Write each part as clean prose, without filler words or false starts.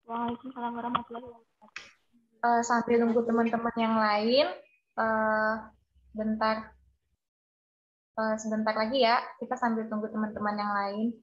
Waalaikumsalam warahmatullahi wabarakatuh. Sambil nunggu teman-teman yang lain, bentar, sebentar lagi ya, kita sambil tunggu teman-teman yang lain.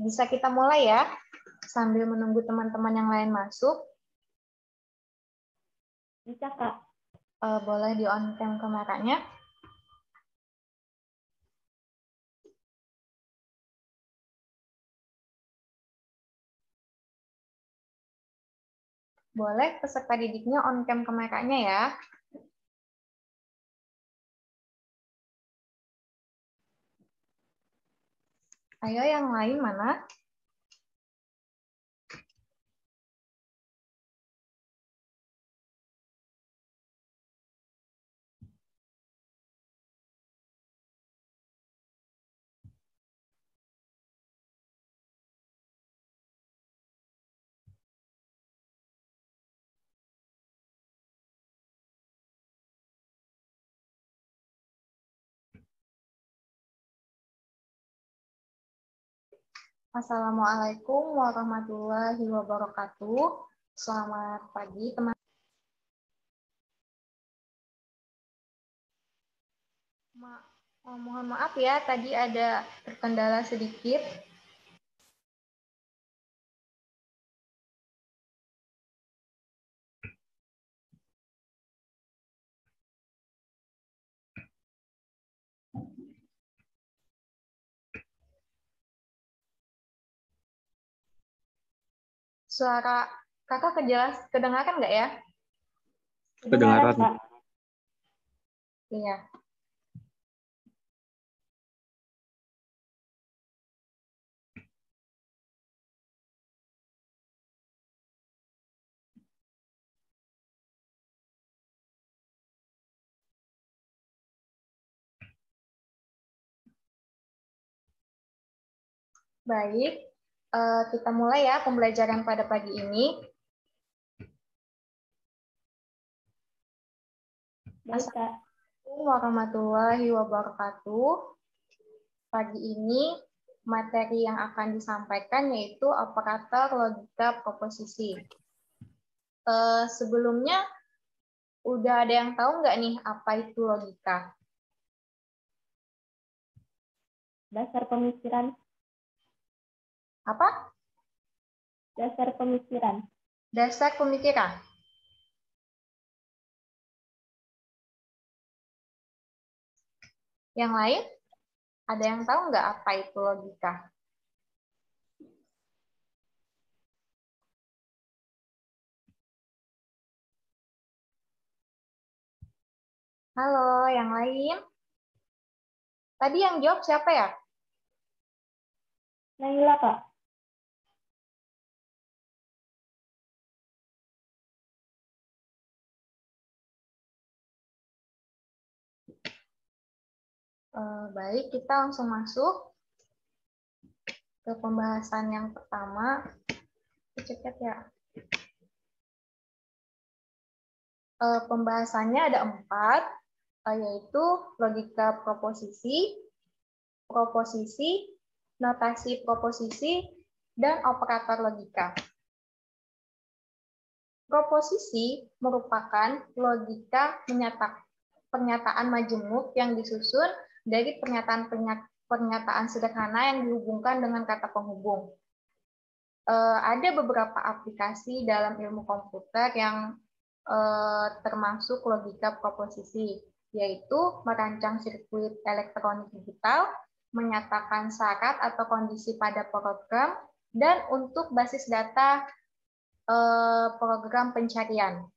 Bisa kita mulai ya, sambil menunggu teman-teman yang lain masuk. Bisa, Kak. Boleh di on cam kameranya. Boleh peserta didiknya on cam kameranya ya. Ayo yang lain mana? Assalamualaikum warahmatullahi wabarakatuh. Selamat pagi teman. Mohon maaf ya, tadi ada terkendala sedikit. Suara kakak kedengaran nggak ya? Kedengaran, Kak. Iya. Baik, kita mulai ya pembelajaran pada pagi ini. Baik, Kak. Assalamualaikum warahmatullahi wabarakatuh. Pagi ini materi yang akan disampaikan yaitu operator logika proposisi. Sebelumnya, udah ada yang tahu nggak nih apa itu logika? Dasar pemikiran. Apa? Dasar pemikiran. Dasar pemikiran. Yang lain? Ada yang tahu nggak apa itu logika? Halo, yang lain? Tadi yang jawab siapa ya? Naila, Kak. Baik, kita langsung masuk ke pembahasan yang pertama. Ceket ya. Pembahasannya ada 4, yaitu logika proposisi, proposisi, notasi proposisi, dan operator logika. Proposisi merupakan logika pernyataan majemuk yang disusun dari pernyataan sederhana yang dihubungkan dengan kata penghubung. Ada beberapa aplikasi dalam ilmu komputer yang termasuk logika proposisi, yaitu merancang sirkuit elektronik digital, menyatakan syarat atau kondisi pada program, dan untuk basis data program pencarian.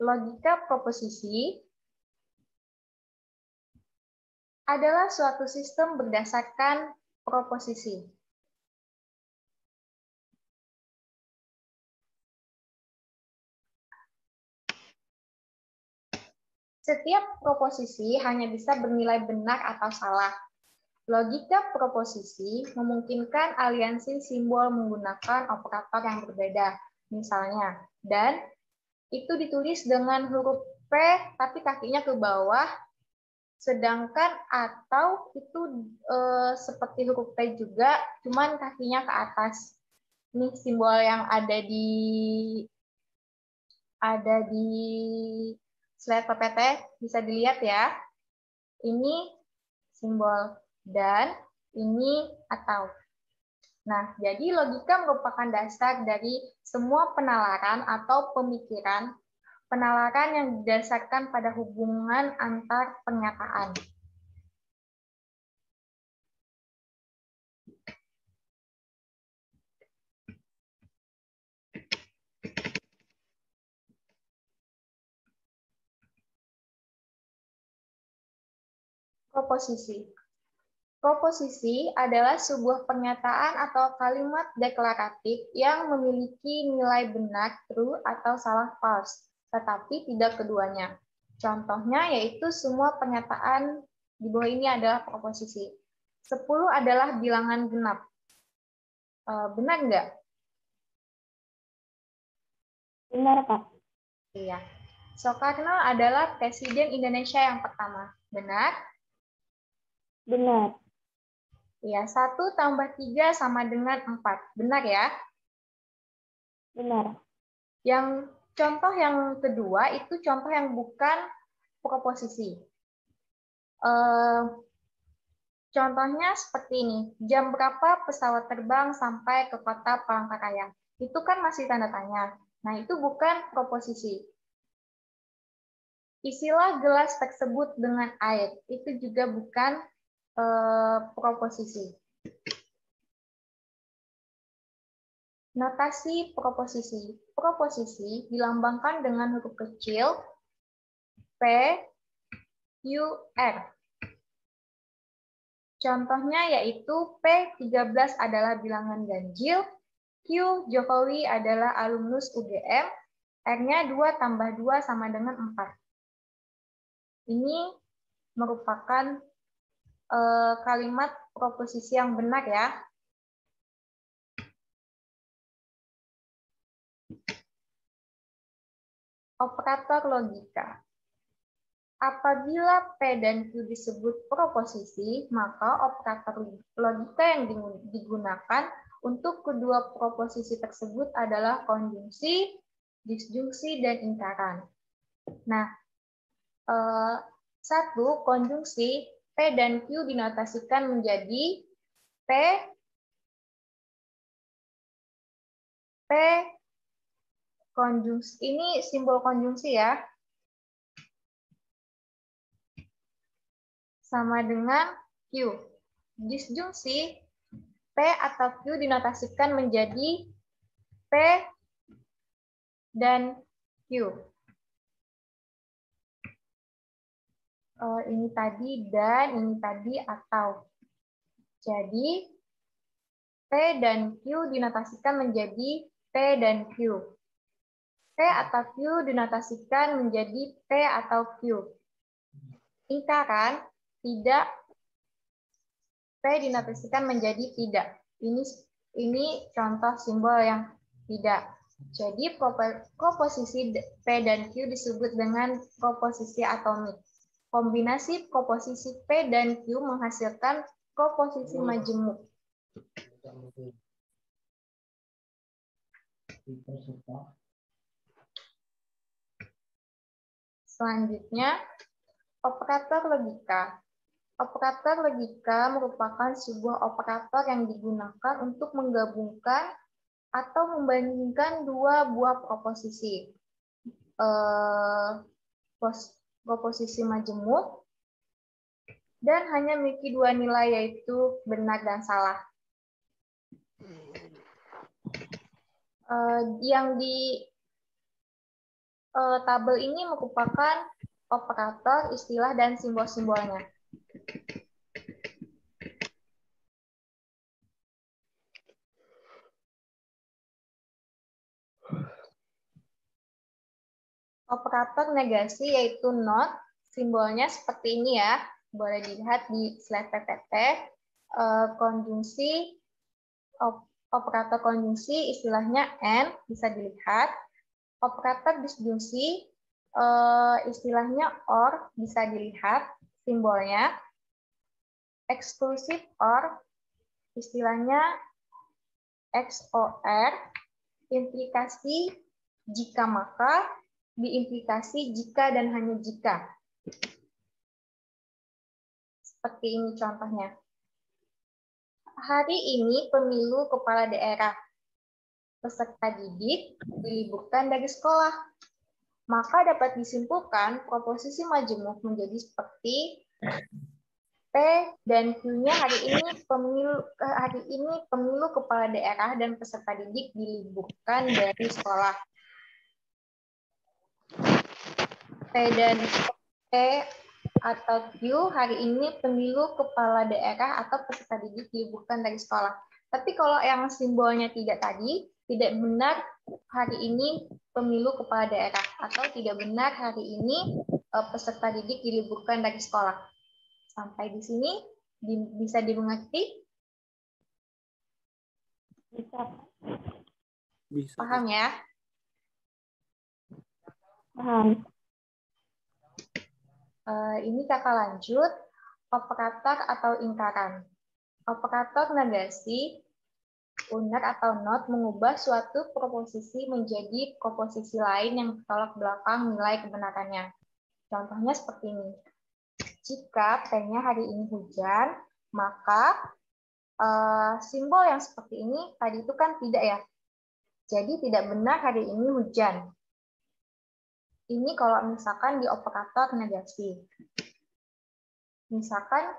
Logika proposisi adalah suatu sistem berdasarkan proposisi. Setiap proposisi hanya bisa bernilai benar atau salah. Logika proposisi memungkinkan aliansi simbol menggunakan operator yang berbeda, misalnya, dan itu ditulis dengan huruf P tapi kakinya ke bawah, sedangkan atau itu seperti huruf P juga, cuman kakinya ke atas. Ini simbol yang ada di slide PPT, bisa dilihat ya. Ini simbol dan ini atau. Nah, jadi logika merupakan dasar dari semua penalaran atau pemikiran, penalaran yang didasarkan pada hubungan antar pernyataan. Proposisi. Proposisi adalah sebuah pernyataan atau kalimat deklaratif yang memiliki nilai benar, true, atau salah, false, tetapi tidak keduanya. Contohnya yaitu semua pernyataan di bawah ini adalah proposisi. 10 adalah bilangan genap. Benar nggak? Benar, Kak. Iya. Soekarno adalah Presiden Indonesia yang pertama. Benar? Benar. Iya, 1 tambah 3 sama dengan 4. Benar ya? Benar. Yang contoh yang kedua itu contoh yang bukan proposisi. Contohnya seperti ini. Jam berapa pesawat terbang sampai ke kota Palangkaraya? Itu kan masih tanda tanya. Nah, itu bukan proposisi. Isilah gelas tersebut dengan air. Itu juga bukan proposisi. Notasi proposisi. Proposisi dilambangkan dengan huruf kecil P, Q, R. Contohnya yaitu P13 adalah bilangan ganjil, Q Jokowi adalah alumnus UGM, R-nya 2 tambah 2 sama dengan 4. Ini merupakan kalimat proposisi yang benar ya. Operator logika. Apabila P dan Q disebut proposisi, maka operator logika yang digunakan untuk kedua proposisi tersebut adalah konjungsi, disjungsi, dan ingkaran. Nah, satu, konjungsi P dan Q dinotasikan menjadi P konjungsi. Ini simbol konjungsi ya. Sama dengan Q. Disjungsi P atau Q dinotasikan menjadi P dan Q. Ini tadi dan, ini tadi atau. Jadi, P dan Q dinotasikan menjadi P dan Q. P atau Q dinotasikan menjadi P atau Q. Ingkaran, tidak, P dinotasikan menjadi tidak. Ini contoh simbol yang tidak. Jadi proposisi P dan Q disebut dengan proposisi atomik. Kombinasi proposisi P dan Q menghasilkan proposisi majemuk. Selanjutnya, operator logika. Operator logika merupakan sebuah operator yang digunakan untuk menggabungkan atau membandingkan dua buah proposisi. Proposisi majemuk dan hanya memiliki dua nilai, yaitu benar dan salah. Yang di tabel ini merupakan operator, istilah, dan simbol-simbolnya. Operator negasi yaitu not, simbolnya seperti ini ya. Boleh dilihat di slide PPT. Konjungsi, operator konjungsi istilahnya and, bisa dilihat. Operator disjungsi istilahnya or, bisa dilihat simbolnya. Exclusive or istilahnya XOR. Implikasi jika maka, diimplikasi jika dan hanya jika. Seperti ini contohnya. Hari ini pemilu kepala daerah. Peserta didik diliburkan dari sekolah. Maka dapat disimpulkan proposisi majemuk menjadi seperti P dan Q-nya hari ini pemilu kepala daerah dan peserta didik diliburkan dari sekolah. P dan P atau Q hari ini pemilu kepala daerah atau peserta didik diliburkan dari sekolah. Tapi kalau yang simbolnya tidak tadi, tidak benar hari ini pemilu kepala daerah atau tidak benar hari ini peserta didik diliburkan dari sekolah. Sampai di sini bisa dimengerti? Bisa. Paham ya? Paham. Ini kakak lanjut, operator atau ingkaran. Operator negasi, unar atau not mengubah suatu proposisi menjadi proposisi lain yang bertolak belakang nilai kebenarannya. Contohnya seperti ini. Jika P-nya hari ini hujan, maka simbol yang seperti ini tadi itu kan tidak ya. Jadi tidak benar hari ini hujan. Ini kalau misalkan di operator negasi. Misalkan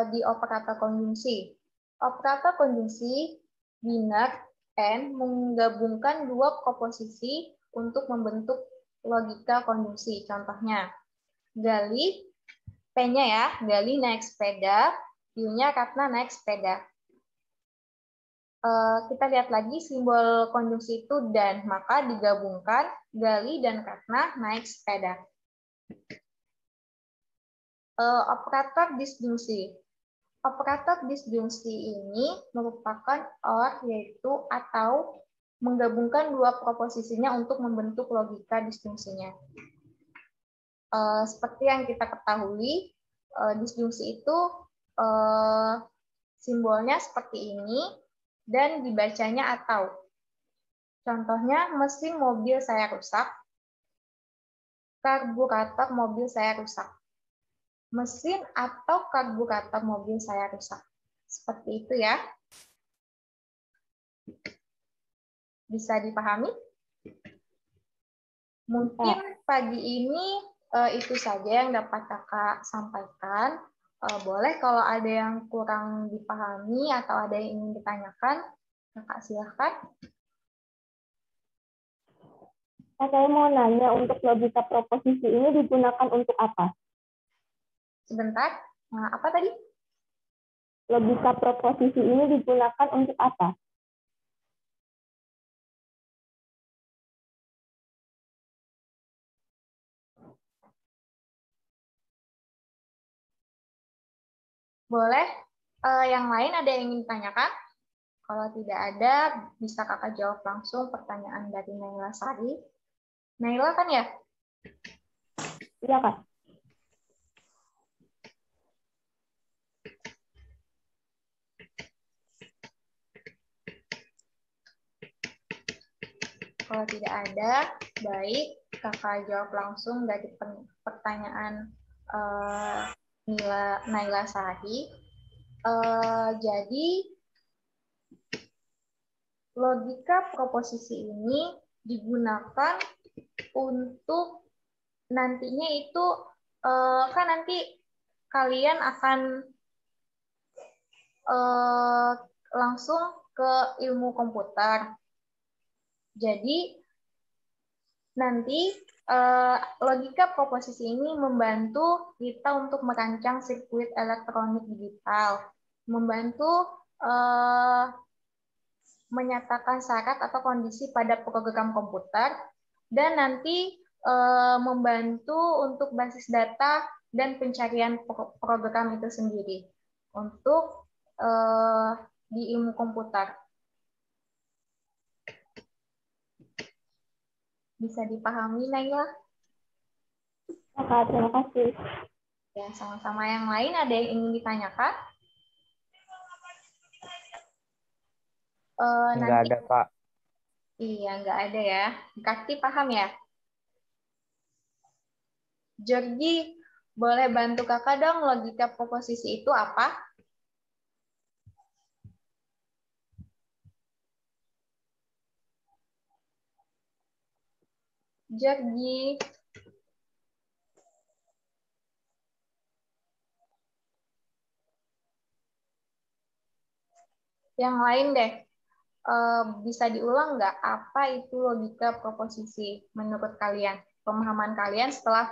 di operator konjungsi. Operator konjungsi benar N menggabungkan dua proposisi untuk membentuk logika konjungsi. Contohnya, Gali, P-nya ya, Gali naik sepeda, Q-nya Ratna naik sepeda. Kita lihat lagi simbol konjungsi itu dan, maka digabungkan Gali dan Ratna naik sepeda. Operator disjungsi. Operator disjungsi ini merupakan OR, yaitu atau menggabungkan dua proposisinya untuk membentuk logika disjungsinya. Seperti yang kita ketahui, disjungsi itu simbolnya seperti ini dan dibacanya atau. Contohnya, mesin mobil saya rusak, karburator mobil saya rusak. Mesin atau karburator mobil saya rusak. Seperti itu ya. Bisa dipahami? Mungkin pagi ini itu saja yang dapat kakak sampaikan. Boleh kalau ada yang kurang dipahami atau ada yang ingin ditanyakan, kakak silahkan. Saya mau nanya, untuk logika proposisi ini digunakan untuk apa? Sebentar, nah, apa tadi? Logika proposisi ini digunakan untuk apa? Boleh. Yang lain ada yang ingin ditanyakan? Kalau tidak ada, bisa kakak jawab langsung pertanyaan dari Naila Sari. Naila kan ya? Iya, Kak. Kalau tidak ada, baik, kakak jawab langsung dari pertanyaan Naila Sari. Jadi, logika proposisi ini digunakan untuk nantinya itu, kan nanti kalian akan langsung ke ilmu komputer. Jadi, nanti logika proposisi ini membantu kita untuk merancang sirkuit elektronik digital, membantu menyatakan syarat atau kondisi pada program komputer, dan nanti membantu untuk basis data dan pencarian program itu sendiri untuk di ilmu komputer. Bisa dipahami, Naila? Kak, terima kasih. Ya, sama-sama. Yang lain ada yang ingin ditanyakan? Nggak Nanti, ada, Pak. iya, nggak ada ya. Kakti paham ya? Jorgi, boleh bantu kakak dong logika proposisi itu apa? Jorgi. Yang lain deh, bisa diulang nggak apa itu logika proposisi menurut kalian? Pemahaman kalian setelah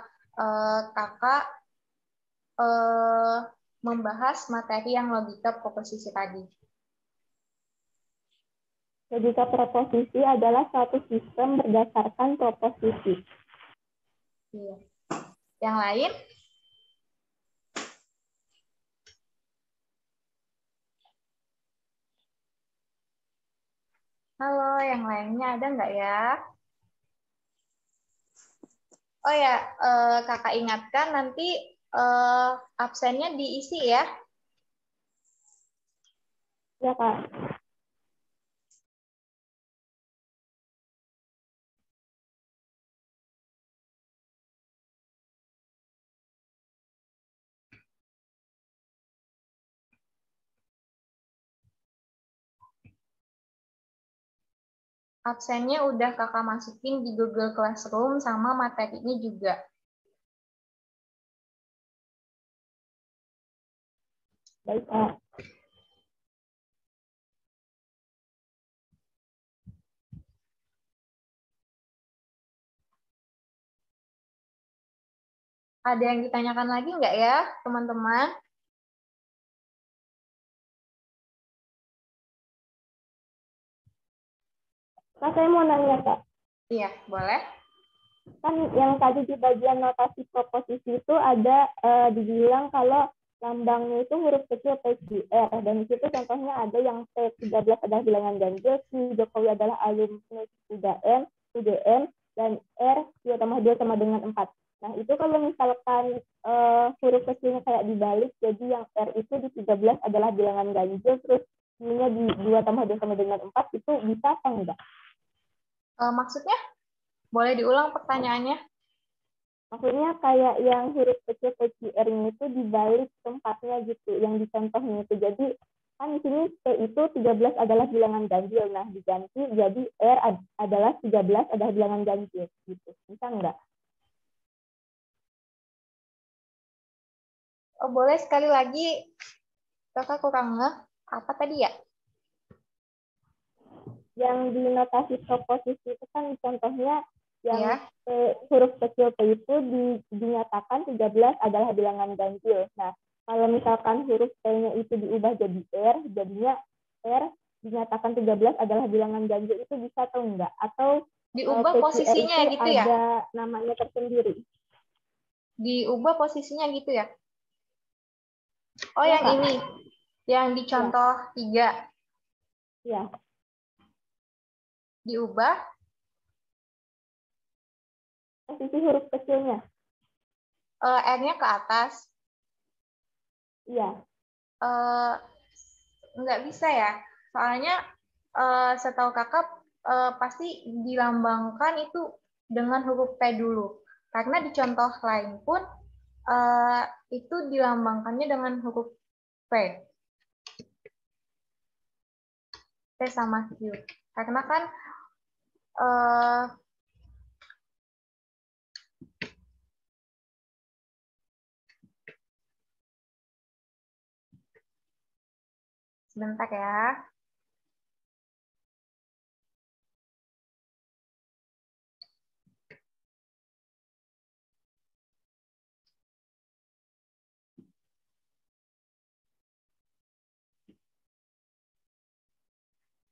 kakak membahas materi yang logika proposisi tadi. Logika proposisi adalah suatu sistem berdasarkan proposisi. Iya. Yang lain? Halo, yang lainnya ada nggak ya? Oh ya, kakak ingatkan nanti absennya diisi ya. Ya, Kak. Absennya udah kakak masukin di Google Classroom sama materinya juga. Baik, Kak. Ada yang ditanyakan lagi nggak ya, teman-teman? Kak, saya mau nanya, Kak. Iya, boleh. Kan yang tadi di bagian notasi proposisi itu ada dibilang kalau lambangnya itu huruf kecil PQR, dan di situ contohnya ada yang P13 adalah bilangan ganjil, Q Jokowi adalah alumnus UGM, dan R 2 tambah 2 sama dengan 4. Nah, itu kalau misalkan huruf kecilnya kayak dibalik, jadi yang R itu di 13 adalah bilangan ganjil, terus Q-nya di 2 tambah 2 sama dengan 4, itu bisa apa enggak? Maksudnya, boleh diulang pertanyaannya? Maksudnya kayak yang huruf kecil PCR-nya itu dibalik tempatnya gitu, yang di contohnya itu. Jadi kan di sini P itu 13 adalah bilangan ganjil. Nah, diganti jadi R adalah 13 adalah bilangan ganjil gitu. Bisa enggak? Oh, boleh sekali lagi, Kakak kurang ngeh. Apa tadi ya? Yang di notasi proposisi itu kan contohnya yang Ya. huruf kecil P itu dinyatakan 13 adalah bilangan ganjil. Nah, kalau misalkan huruf P-nya itu diubah jadi R, jadinya R dinyatakan 13 adalah bilangan ganjil, itu bisa atau enggak? Atau Diubah PCR posisinya itu gitu ya? ada namanya tersendiri? Diubah posisinya gitu ya? Oh, Iya, yang Kak. ini. Yang di Iya, contoh 3. iya. Diubah. Posisi huruf kecilnya. R-nya ke atas. Iya. Nggak bisa ya. Soalnya setahu kakak pasti dilambangkan itu dengan huruf P dulu. Karena di contoh lain pun eh, itu dilambangkannya dengan huruf P. P sama Q. Karena kan eh, sebentar ya.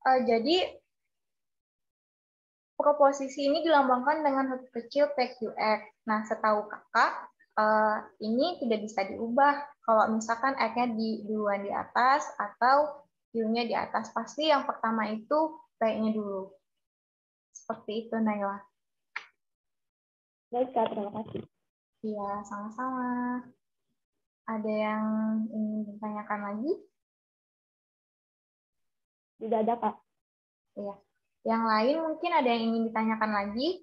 Jadi proposisi ini dilambangkan dengan huruf kecil PQR. Nah, setahu kakak, ini tidak bisa diubah. Kalau misalkan R-nya duluan di atas atau Q-nya di atas, pasti yang pertama itu P-nya dulu. Seperti itu, Naila. Baik, Kak. Terima kasih. Iya, sama-sama. Ada yang ingin ditanyakan lagi? Tidak ada, Kak. Iya. Yang lain mungkin ada yang ingin ditanyakan lagi?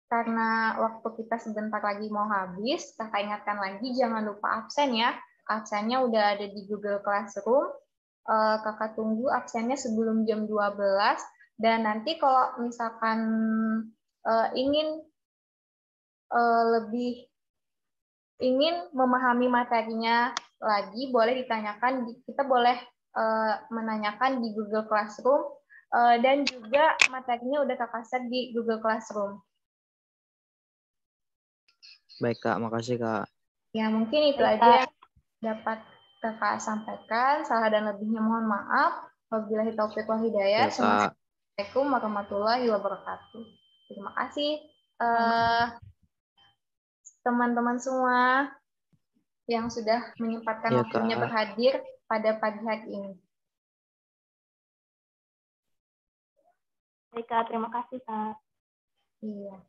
Karena waktu kita sebentar lagi mau habis, kakak ingatkan lagi jangan lupa absen ya. Absennya udah ada di Google Classroom. Kakak tunggu absennya sebelum jam 12. Dan nanti kalau misalkan ingin lebih ingin memahami materinya lagi, boleh ditanyakan. Kita boleh menanyakan di Google Classroom. Dan juga materinya udah kakak set di Google Classroom. Baik, Kak. Makasih, Kak. Ya, mungkin itu Baik, aja Kak. yang dapat kakak sampaikan. Salah dan lebihnya mohon maaf. Wabillahi taufiq wal hidayah. Ya, Kak. Assalamualaikum warahmatullahi wabarakatuh. Terima kasih teman-teman semua yang sudah menyempatkan Ya, waktunya Kak. berhadir pada pagi hari ini. Baik, Kak. Terima kasih, Kak. Iya.